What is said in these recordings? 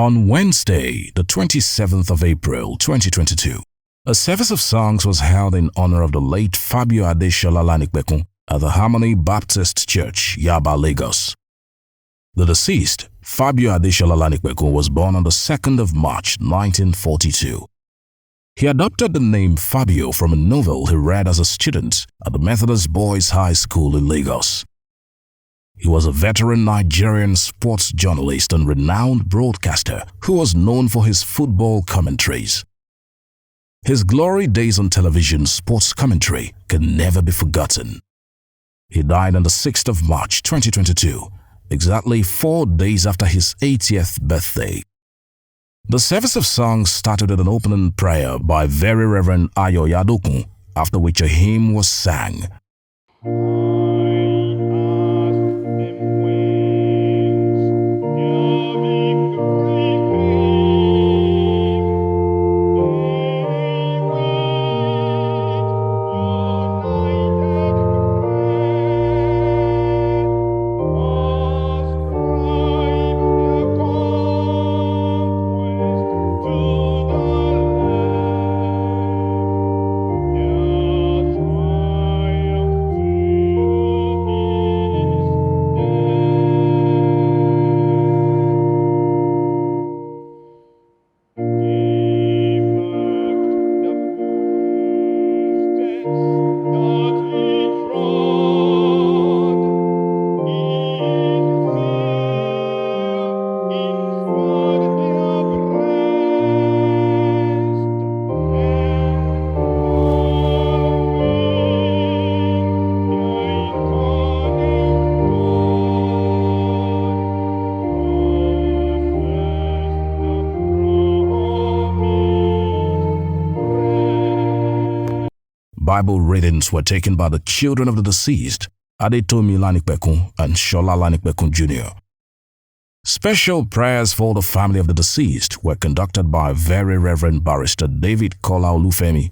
On Wednesday, the 27th of April 2022, a service of songs was held in honor of the late Fabio Adeshola Lanipeku at the Harmony Baptist Church, Yaba, Lagos. The deceased, Fabio Adeshola Lanipeku, was born on the 2nd of March 1942. He adopted the name Fabio from a novel he read as a student at the Methodist Boys High School in Lagos. He was a veteran Nigerian sports journalist and renowned broadcaster who was known for his football commentaries. His glory days on television sports commentary can never be forgotten. He died on the 6th of March 2022, exactly 4 days after his 80th birthday. The service of songs started with an opening prayer by Very Reverend Ayo Yadokun, after which a hymn was sang. Bible readings were taken by the children of the deceased, Adetomi Lanipeku and Shola Lanipeku Jr. Special prayers for the family of the deceased were conducted by Very Reverend Barrister David Kola Olufemi.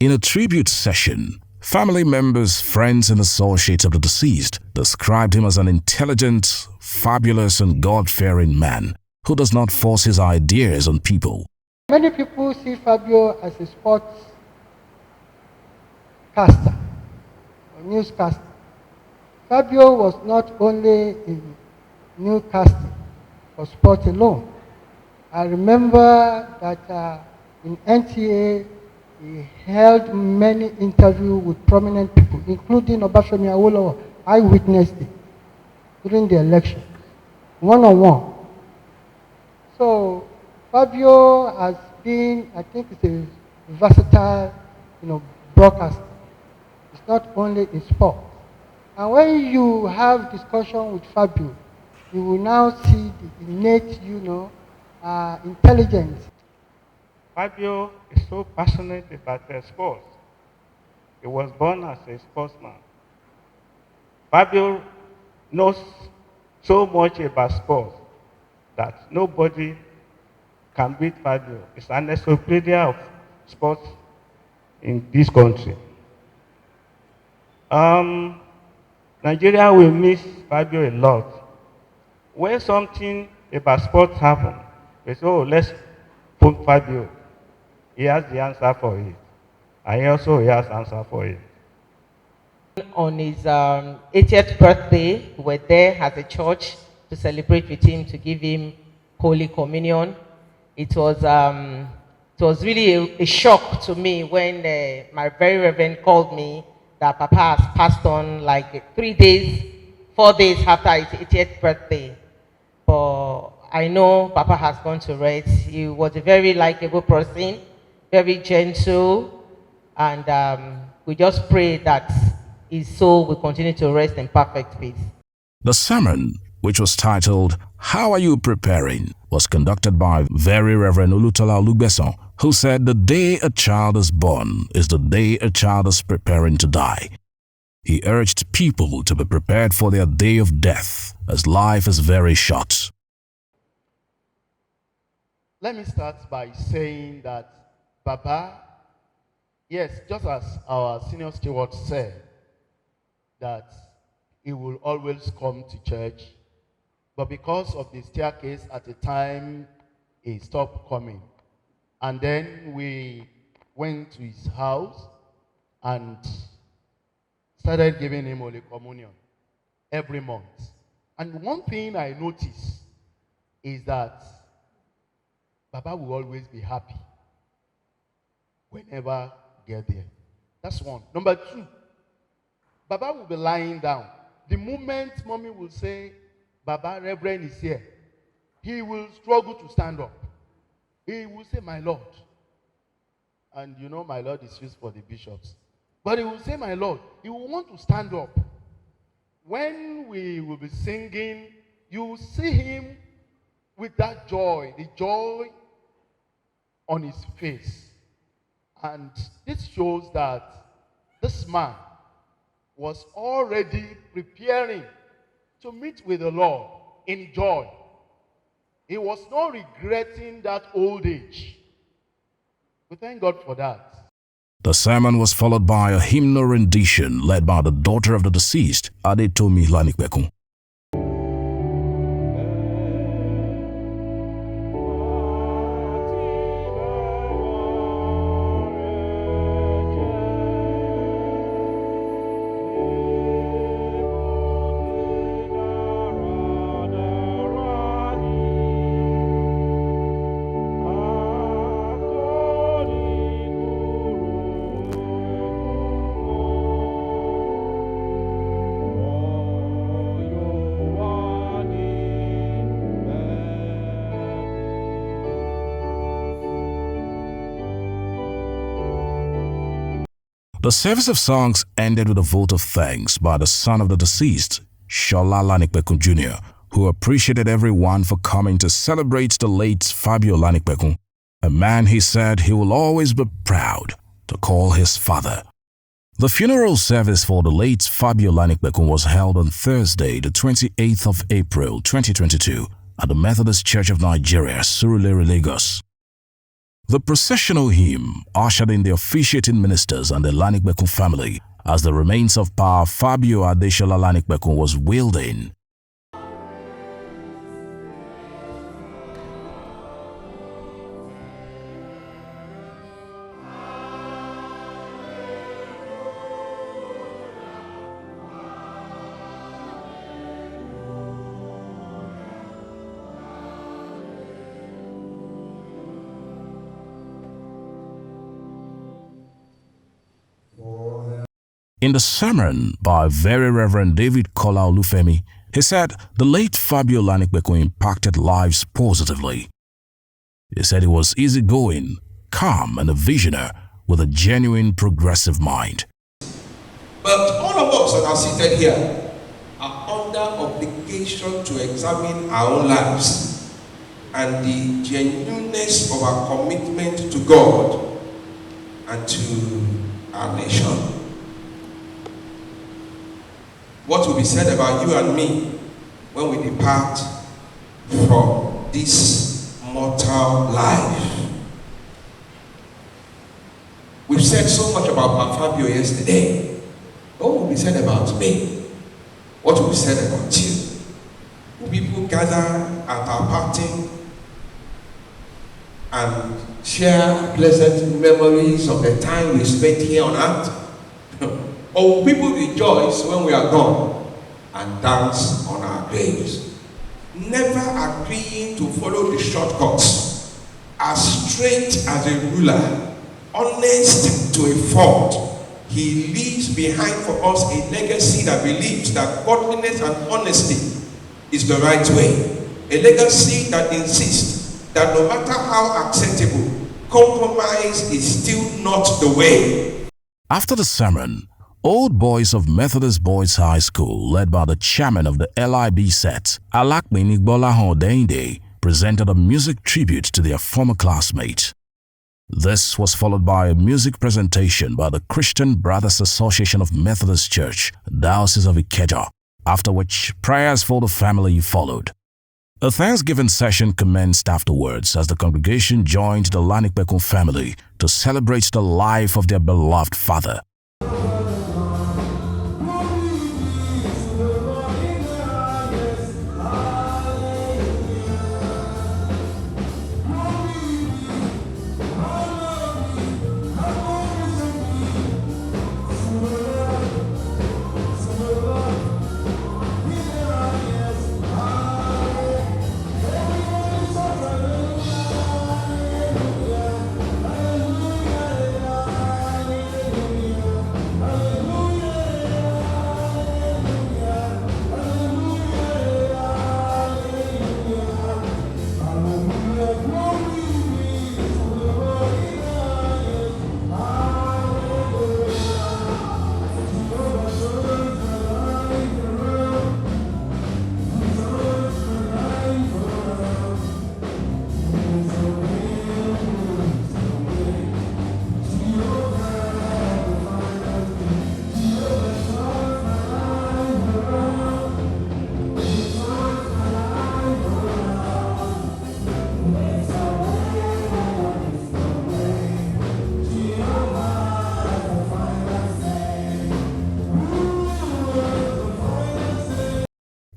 In a tribute session, family members, friends and associates of the deceased described him as an intelligent, fabulous and God-fearing man who does not force his ideas on people. Many people see Fabio as a sports caster or newscaster. Fabio was not only in newscasting for sport alone. I remember that in NTA he held many interviews with prominent people, including Obafemi Awolowo. I witnessed it during the election, one-on-one. So Fabio has been, I think, it's a versatile, broadcaster. It's not only in sport. And when you have discussion with Fabio, you will now see the innate, intelligence. Fabio is so passionate about sports. He was born as a sportsman. Fabio knows so much about sports that nobody can beat Fabio. He's an encyclopedia of sports in this country. Nigeria will miss Fabio a lot. When something about sports happens, they say, oh, let's put Fabio. He has the answer for it. And he has answer for it. On his 80th birthday, we were there as a church to celebrate with him, to give him Holy Communion. It was really a shock to me when my very reverend called me that Papa has passed on like 3 days, 4 days after his 80th birthday. But I know Papa has gone to rest. He was a very likable person, very gentle, and we just pray that his soul will continue to rest in perfect peace. The sermon, which was titled, How Are You Preparing?, was conducted by Very Reverend Olutola Olugbesan, who said the day a child is born is the day a child is preparing to die. He urged people to be prepared for their day of death, as life is very short. Let me start by saying that Baba, yes, just as our senior steward said, that he will always come to church, but because of the staircase at the time he stopped coming. And then we went to his house and started giving him Holy Communion every month. And one thing I noticed is that Baba will always be happy whenever we get there. That's one. Number two, Baba will be lying down. The moment mommy will say, Baba, Reverend is here, he will struggle to stand up. He will say, my Lord. And you know, my Lord is used for the bishops. But he will say, my Lord. He will want to stand up. When we will be singing, you will see him with that joy, the joy on his face. And this shows that this man was already preparing to meet with the Lord in joy. He was not regretting that old age. We thank God for that. The sermon was followed by a hymnal rendition led by the daughter of the deceased, Adetomi Lanipeku. The service of songs ended with a vote of thanks by the son of the deceased, Shola Lanipeku Jr., who appreciated everyone for coming to celebrate the late Fabio Lanipeku, a man he said he will always be proud to call his father. The funeral service for the late Fabio Lanipeku was held on Thursday, the 28th of April 2022 at the Methodist Church of Nigeria, Surulere, Lagos. The processional hymn ushered in the officiating ministers and the Lanipeku family as the remains of Pa Fabio Adeshola Lanipeku was wheeled in. In the sermon by Very Reverend David Kola Olufemi, he said the late Fabio Lanipeku impacted lives positively. He said he was easygoing, calm and a visionary with a genuine progressive mind. But all of us that are seated here are under obligation to examine our own lives and the genuineness of our commitment to God and to our nation. What will be said about you and me when we depart from this mortal life? We've said so much about Pa Fabio yesterday. What will be said about me? What will be said about you? Will people gather at our party and share pleasant memories of the time we spent here on earth? Or will people rejoice when we are gone and dance on our graves? Never agreeing to follow the shortcuts, as straight as a ruler, honest to a fault, he leaves behind for us a legacy that believes that godliness and honesty is the right way. A legacy that insists that no matter how acceptable, compromise is still not the way. After the sermon, Old Boys of Methodist Boys High School, led by the chairman of the LIB set, Alakmi Nigbolahan Odeinde, presented a music tribute to their former classmate. This was followed by a music presentation by the Christian Brothers Association of Methodist Church, Diocese of Ikeja, after which prayers for the family followed. A Thanksgiving session commenced afterwards as the congregation joined the Lanipeku family to celebrate the life of their beloved father.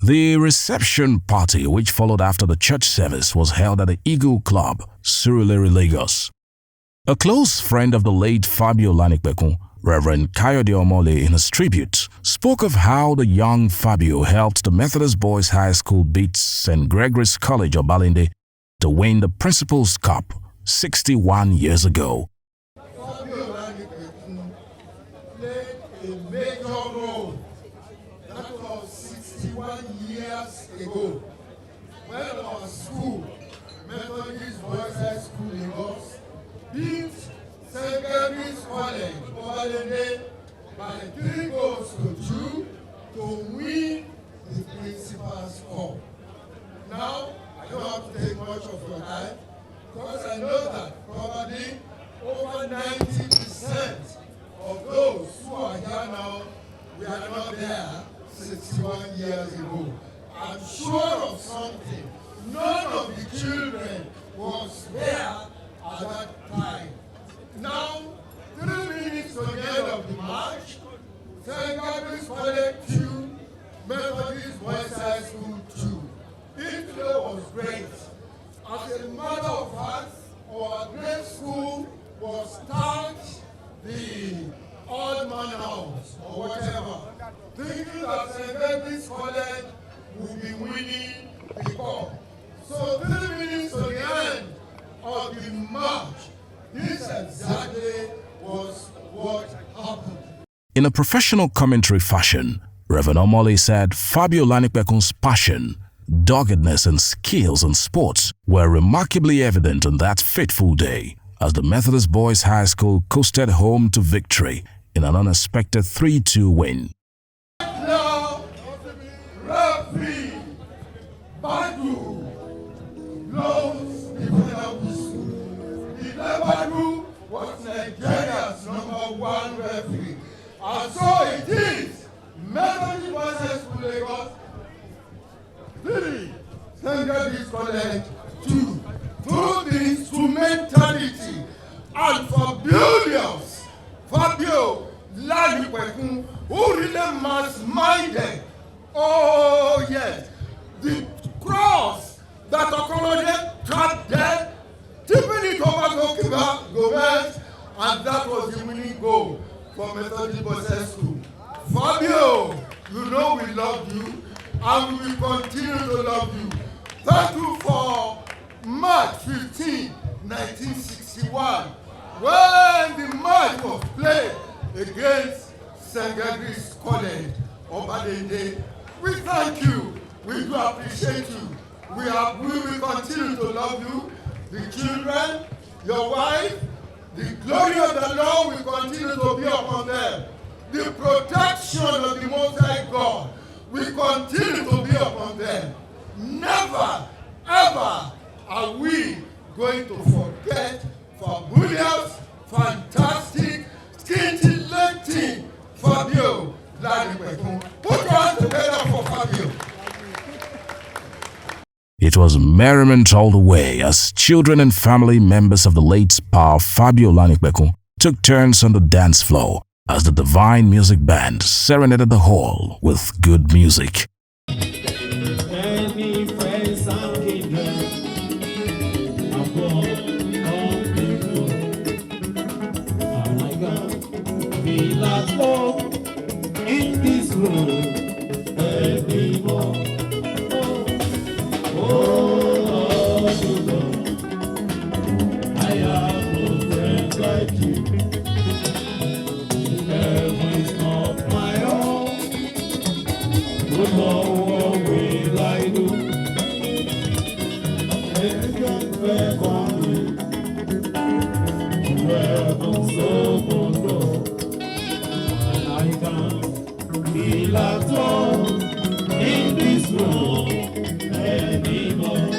The reception party, which followed after the church service, was held at the Eagle Club, Surulere, Lagos. A close friend of the late Fabio Lanipeku, Reverend Kayode Omole, in his tribute, spoke of how the young Fabio helped the Methodist Boys High School beat St. Gregory's College of Balinde to win the Principal's Cup 61 years ago. Fabio Lanipeku played a major role. That was 61 years ago when our school, Methodist Boys High School in Lagos, beat St. Gregory's College of Balinde by 3 goals to 2 to win the Principal's Cup. Now, I don't have to take much of your time because I know that probably over 90% of those who are here now were not there 61 years ago. I'm sure of something. None of the children was there at that time. Now, 3 minutes to the end of the match, St. Gabriel's College 2, Methodist Boys High School 2. It was great. As a matter of fact, our grade school was tagged the odd man house or whatever, thinking that St. Gabriel's College would be winning the cup. So 3 minutes to the end of the match, this exactly was what happened. In a professional commentary fashion, Reverend Omole said Fabio Lanipeku's passion, doggedness and skills in sports were remarkably evident on that fateful day as the Methodist Boys High School coasted home to victory in an unexpected 3-2 win. Now, referee Badu blows the final whistle. The Badu was Nigeria's #1 referee. And so it is. Methodist Boys High School Lagos 3, St. Gabriel's College 2. Through the instrumentality and Fabulous Fabio Lanipeku, who really mass-minded. Oh yes, the cross that Okolode trapped there, tipping it over goalkeeper Gomez, and that was the winning goal for Methodist Boys High School. Fabio, you know we love you and we will continue to love you. Thank you for March 15, 1961, when the match was played against St. Gregory's College of Balinde. We thank you. We do appreciate you. We will continue to love you, the children, your wife. The glory of the Lord will continue to be upon them. The protection of the Most High God will continue to be upon them. Never, ever are we going to forget Fabulous, fantastic, scintillating Fabio Lanipeku. Put your hands together for Fabio. It was merriment all the way as children and family members of the late Pa Fabio Lanipeku took turns on the dance floor as the Divine Music Band serenaded the hall with good music. Any friends and kindred, I'm born of people, and I can't be last long in this world anymore. Oh, Lord, I have no friend like you. Heaven is not my own. Good Lord, what will I do? If you can't beg on me, heaven's open door, and I can't feel at all in this world anymore.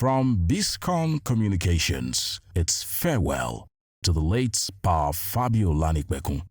From Biscon Communications, it's farewell to the late Pa Fabio Lanipeku.